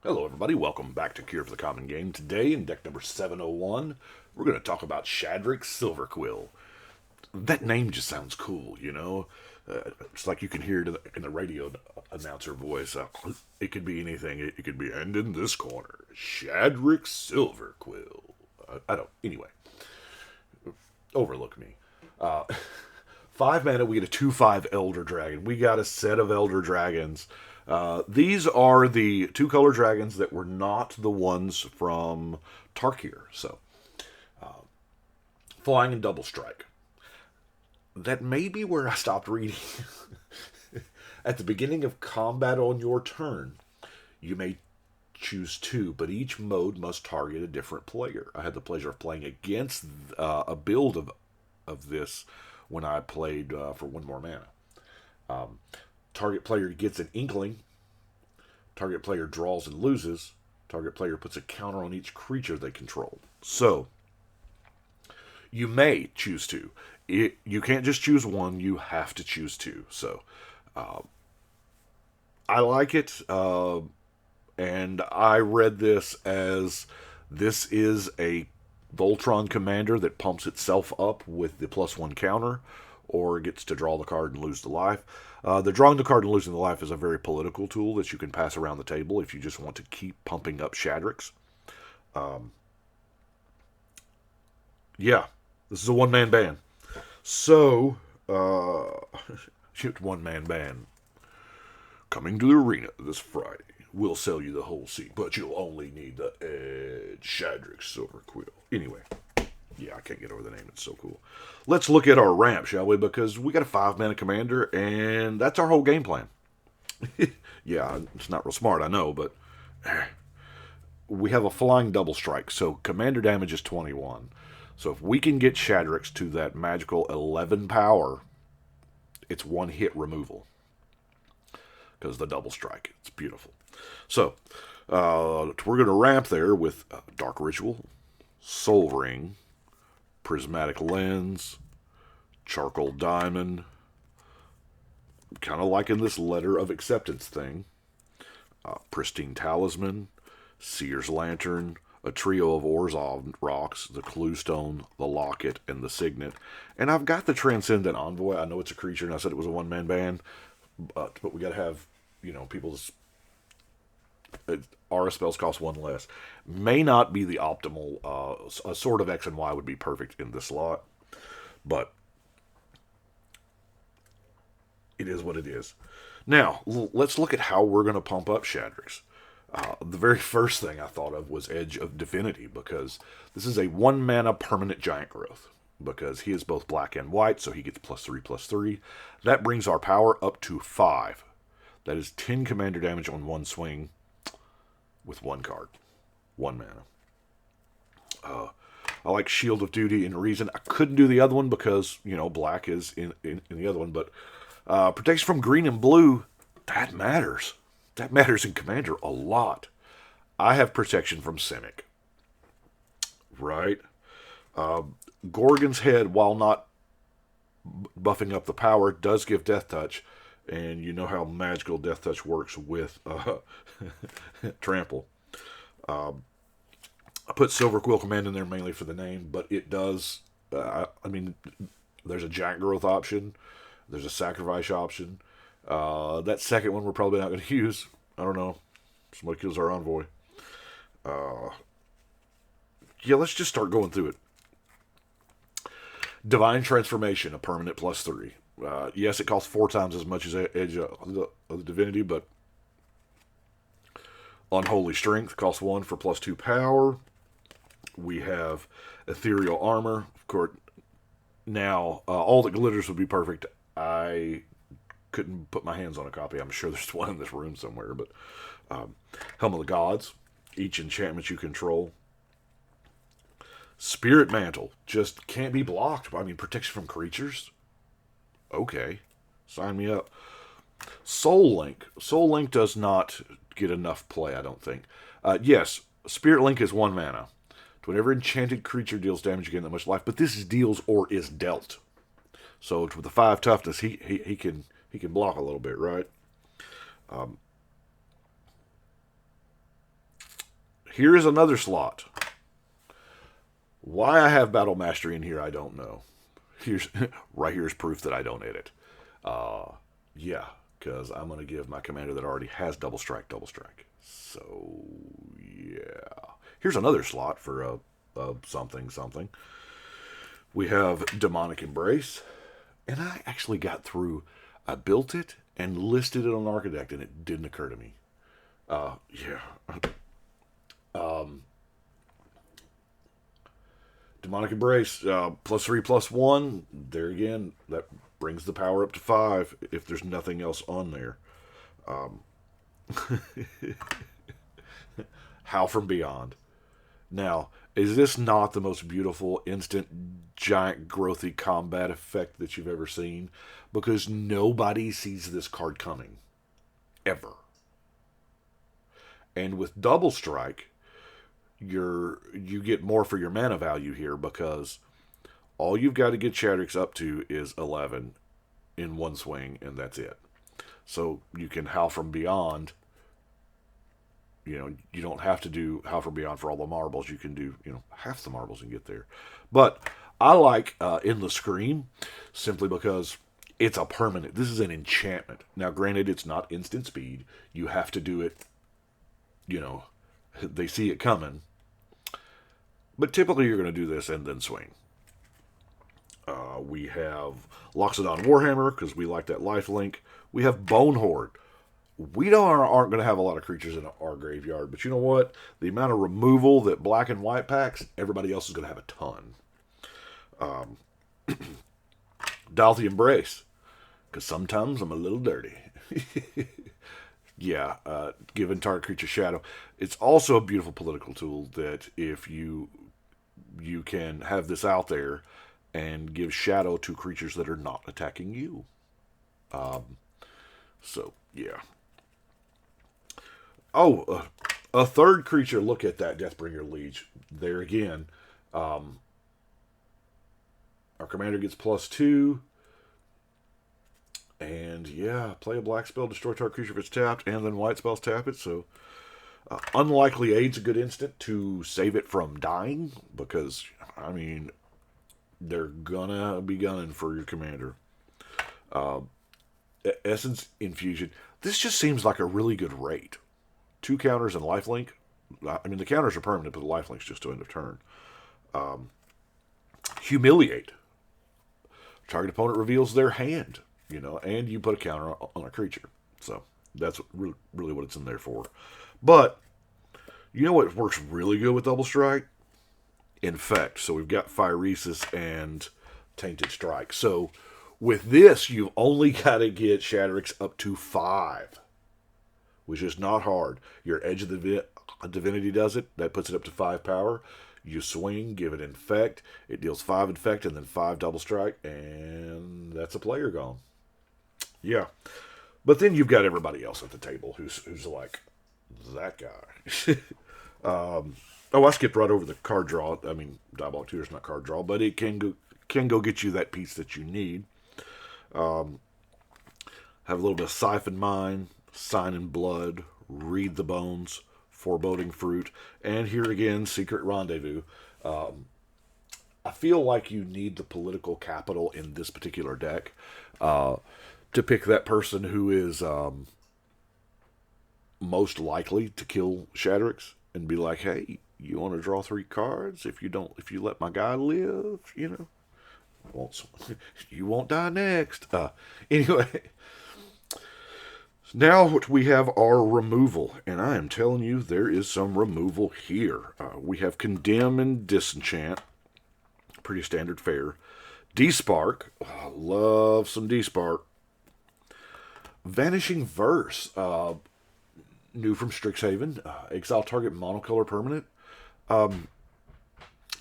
Hello, everybody. Welcome back to Cure for the Common Game. Today, in deck number 701, we're going to talk about Shadrix Silverquill. That name just sounds cool, you know? It's like you can hear it in the radio announcer voice. It could be anything. It could be, and in this corner, Shadrix Silverquill. I don't. Anyway, overlook me. Uh, 5 mana, we get a 2/5 Elder Dragon. We got a set of Elder Dragons. These are the two-color dragons that were not the ones from Tarkir. So, flying and double strike. That may be where I stopped reading. At the beginning of combat on your turn, you may choose two, but each mode must target a different player. I had the pleasure of playing against a build of this when I played for one more mana. Target player gets an inkling. Target player draws and loses. Target player puts a counter on each creature they control. So, you may choose two. You can't just choose one, you have to choose two. So, I like it, and I read this as this is a Voltron commander that pumps itself up with the +1 counter, or gets to draw the card and lose the life. The drawing the card and losing the life is a very political tool that you can pass around the table if you just want to keep pumping up Shadrix. Yeah, this is a one-man band. So, one-man band. Coming to the arena this Friday. We'll sell you the whole seat, but you'll only need the Edge Shadrix Silverquill. Anyway, yeah, I can't get over the name. It's so cool. Let's look at our ramp, shall we? Because we got a 5-mana commander, and that's our whole game plan. Yeah, it's not real smart, I know, but we have a flying double strike, so commander damage is 21. So if we can get Shadrix to that magical 11 power, it's one hit removal. Because the double strike, it's beautiful. So, we're going to ramp there with Dark Ritual, Soul Ring, Prismatic Lens, Charcoal Diamond, kind of liking this Letter of Acceptance thing, Pristine Talisman, Seer's Lantern, a trio of Orzhov rocks, the Cluestone, the Locket, and the Signet. And I've got the Transcendent Envoy. I know it's a creature, and I said it was a one-man band, but we got to have, people's Aura spells cost one less. May not be the optimal. A Sword of X and Y would be perfect in this slot, but it is what it is. Now, let's look at how we're going to pump up Shadrix. The very first thing I thought of was Edge of Divinity, because this is a 1-mana permanent giant growth. Because he is both black and white, so he gets +3/+3. That brings our power up to 5. That is 10 commander damage on one swing with one card. 1 mana. I like Shield of Duty and Reason. I couldn't do the other one because, black is in the other one, but protection from green and blue, that matters. That matters in Commander a lot. I have protection from Simic. Right? Gorgon's Head, while not buffing up the power, does give Death Touch. And you know how magical Death Touch works with Trample. I put Silverquill Command in there mainly for the name, but it does. There's a Giant Growth option. There's a Sacrifice option. That second one we're probably not going to use. I don't know. Somebody kills our Envoy. Yeah, let's just start going through it. Divine Transformation, a permanent +3. Yes, it costs 4 times as much as Edge of the Divinity, but Unholy Strength costs 1 for +2 power. We have Ethereal Armor. Of course, now, all that glitters would be perfect. I couldn't put my hands on a copy. I'm sure there's one in this room somewhere, but Helm of the Gods. Each enchantment you control. Spirit Mantle. Just can't be blocked. Protection from creatures. Okay. Sign me up. Soul Link. Soul Link does not get enough play, I don't think. Yes, Spirit Link is 1 mana. Whenever enchanted creature deals damage, you gain that much life. But this is deals or is dealt. So with the 5 toughness, he can block a little bit, right? Here is another slot. Why I have Battle Mastery in here, I don't know. Right here's proof that I don't edit. Yeah, because I'm going to give my commander that already has double strike. So, yeah. Here's another slot for something. We have Demonic Embrace. And I actually got through. I built it and listed it on Architect, and it didn't occur to me. Yeah. Demonic Embrace, +3/+1. There again, that brings the power up to 5 if there's nothing else on there. Howl from Beyond. Now, is this not the most beautiful instant giant growthy combat effect that you've ever seen? Because nobody sees this card coming. Ever. And with Double Strike, you get more for your mana value here, because all you've got to get Shadrix up to is 11 in one swing, and that's it. So you can Howl from Beyond. You don't have to do Howl from Beyond for all the marbles. You can do, half the marbles and get there. But I like Endless Scream simply because it's a permanent. This is an enchantment. Now, granted, it's not instant speed. You have to do it, they see it coming. But typically you're going to do this and then swing. We have Loxodon Warhammer, because we like that lifelink. We have Bone Horde. We aren't going to have a lot of creatures in our graveyard, but you know what? The amount of removal that black and white packs, everybody else is going to have a ton. Dalthy Embrace, because sometimes I'm a little dirty. Yeah, giving target creature shadow. It's also a beautiful political tool that if you can have this out there and give shadow to creatures that are not attacking you. So, yeah. Oh, a third creature. Look at that, Deathbringer Liege. There again. Our commander gets +2. And, yeah, play a black spell, destroy target creature if it's tapped, and then white spells tap it. So, Unlikely Aid's a good instant to save it from dying, because, they're gonna be gunning for your commander. Essence Infusion. This just seems like a really good rate. 2 counters and lifelink. The counters are permanent, but the lifelink's just to end of turn. Humiliate. Target opponent reveals their hand, and you put a counter on a creature. So that's really what it's in there for. But you know what works really good with Double Strike? Infect. So we've got Phyresis and Tainted Strike. So with this, you've only got to get Shadrix up to 5, which is not hard. Your Edge of the Divinity does it. That puts it up to 5 power. You swing, give it Infect. It deals 5 Infect and then 5 Double Strike, and that's a player gone. Yeah. But then you've got everybody else at the table who's like that guy. I skipped right over the card draw. Diabolic Tutor's not card draw, but it can go get you that piece that you need. Have a little bit of Siphon Mine, Sign in Blood, Read the Bones, Foreboding Fruit, and here again, Secret Rendezvous. I feel like you need the political capital in this particular deck to pick that person who is most likely to kill Shadrix and be like, hey, you want to draw 3 cards? If you let my guy live, you won't die next. Anyway, now we have our removal, and I am telling you, there is some removal here. We have Condemn and Disenchant, pretty standard fare. Despark, love some Despark. Vanishing Verse, new from Strixhaven. Exile target monocolor permanent.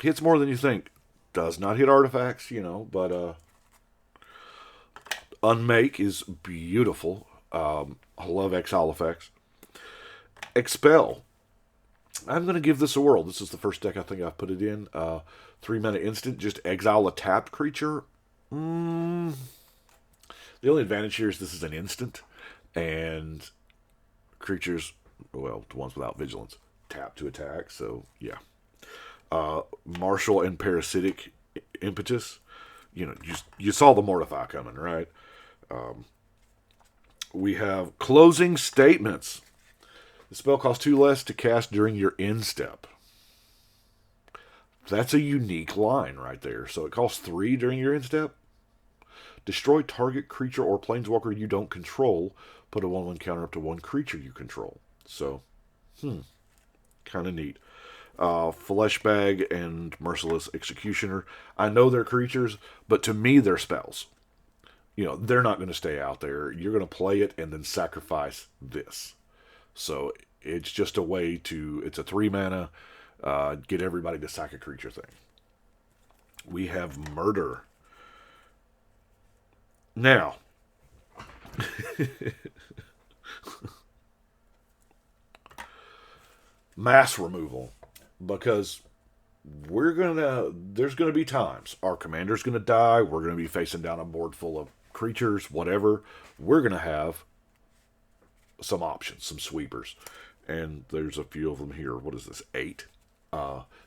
Hits more than you think. Does not hit artifacts, but Unmake is beautiful. I love exile effects. Expel. I'm going to give this a whirl. This is the first deck I think I've put it in. 3 mana instant, just exile a tapped creature. The only advantage here is this is an instant, and creatures, the ones without vigilance, tap to attack. So, yeah. Martial and Parasitic Impetus. You know, you saw the Mortify coming, right? We have Closing Statements. The spell costs 2 less to cast during your end step. That's a unique line right there. So it costs 3 during your end step. Destroy target creature or planeswalker you don't control. Put a 1/1 counter up to 1 creature you control. So, kind of neat. Fleshbag and Merciless Executioner. I know they're creatures, but to me they're spells. You know, they're not going to stay out there. You're going to play it and then sacrifice this. So it's just a way to, it's a 3 mana, get everybody to sack a creature thing. We have Murder. Now, mass removal, because there's gonna be times our commander's gonna die, we're gonna be facing down a board full of creatures, whatever. We're gonna have some options, some sweepers, and there's a few of them here. What is this? 8.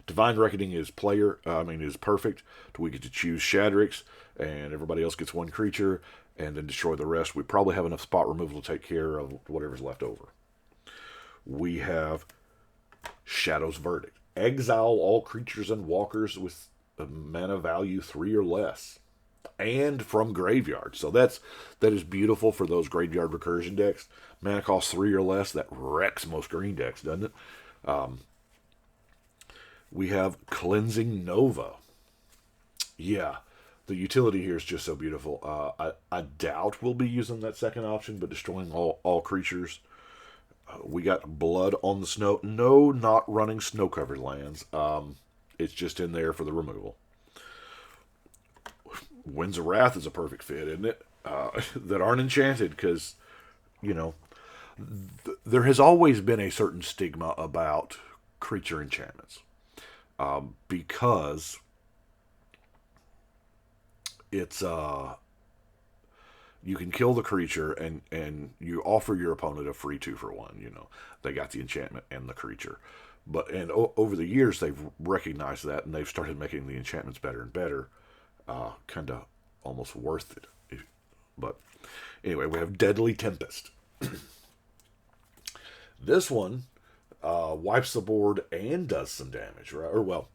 Divine Reckoning is is perfect. We get to choose Shadrix, and everybody else gets 1 creature, and then destroy the rest. We probably have enough spot removal to take care of whatever's left over. We have Shadow's Verdict. Exile all creatures and walkers with a mana value 3 or less, and from graveyard. So that is beautiful for those graveyard recursion decks. Mana cost 3 or less. That wrecks most green decks, doesn't it? We have Cleansing Nova. Yeah, the utility here is just so beautiful. I doubt we'll be using that second option, but destroying all creatures. We got Blood on the Snow. No, not running snow-covered lands. It's just in there for the removal. Winds of Wrath is a perfect fit, isn't it? That aren't enchanted, because, you know, there has always been a certain stigma about creature enchantments. Because it's you can kill the creature and you offer your opponent a free 2 for 1. You know, they got the enchantment and the creature, but over the years they've recognized that, and they've started making the enchantments better and better, kind of almost worth it. But anyway, we have Deadly Tempest. This one wipes the board and does some damage, right? Or, well,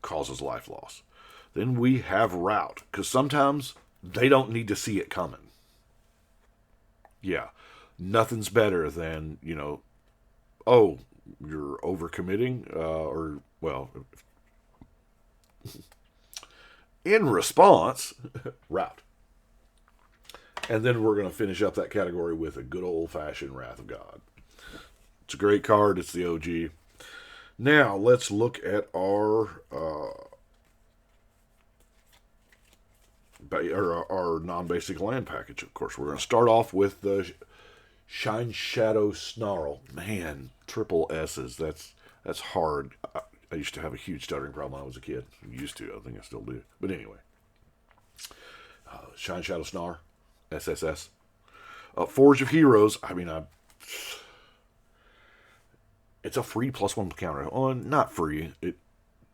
causes life loss. Then we have Rout, because sometimes they don't need to see it coming. Yeah, nothing's better than, you know, oh, you're overcommitting, or, well, in response, Rout. And then we're going to finish up that category with a good old-fashioned Wrath of God. It's a great card. It's the OG. Now, let's look at our non-basic land package. Of course, we're going to start off with the Shine Shadow Snarl. Man, triple S's. That's hard. I used to have a huge stuttering problem when I was a kid. I used to. I think I still do. But anyway. Shine Shadow Snarl. SSS. Forge of Heroes. It's a free +1 counter. Oh, not free. It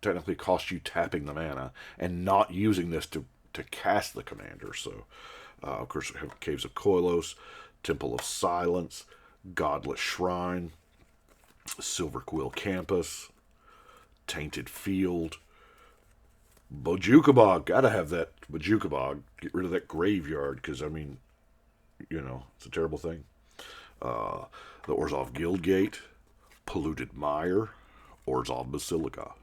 technically costs you tapping the mana and not using this to cast the commander. So, of course, we have Caves of Koilos, Temple of Silence, Godless Shrine, Silverquill Campus, Tainted Field, Bojuka. Gotta have that Bojuka. Get rid of that graveyard, because, it's a terrible thing. The Orzhov Guildgate, Polluted Mire, Orzhov Basilica,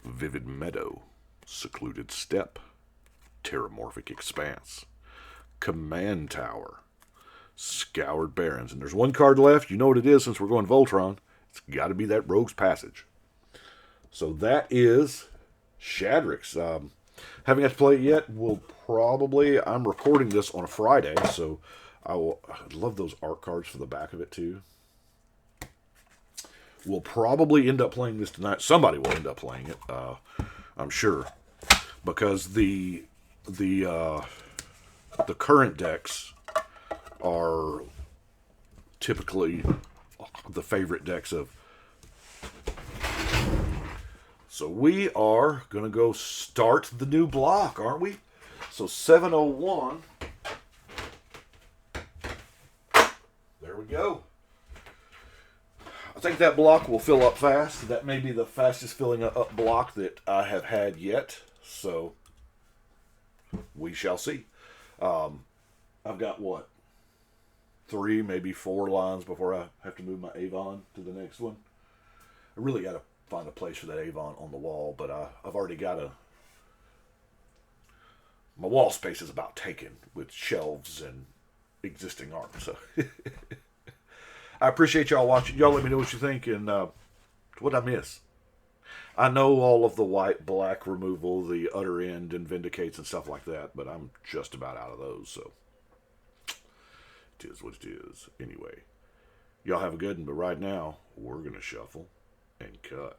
Vivid Meadow, Secluded Steppe, Terramorphic Expanse, Command Tower, Scoured Barrens. And there's one card left. You know what it is since we're going Voltron. It's got to be that Rogue's Passage. So that is Shadrix. Haven't got to play it yet. I'm recording this on a Friday, so I love those art cards for the back of it too. We'll probably end up playing this tonight. Somebody will end up playing it, I'm sure, because the current decks are typically the favorite decks of So we are going to go start the new block, aren't we? So 701. There we go. I think that block will fill up fast. That may be the fastest filling up block that I have had yet. So we shall see. I've got what? 3, maybe 4 lines before I have to move my Avon to the next one. I really got to find a place for that Avon on the wall, but I've already got my wall space is about taken with shelves and existing art. So I appreciate y'all watching. Y'all let me know what you think and what I miss. I know all of the white, black removal, the utter end and vindicates and stuff like that, but I'm just about out of those, so it is what it is. Anyway, y'all have a good one, but right now, we're going to shuffle and cut.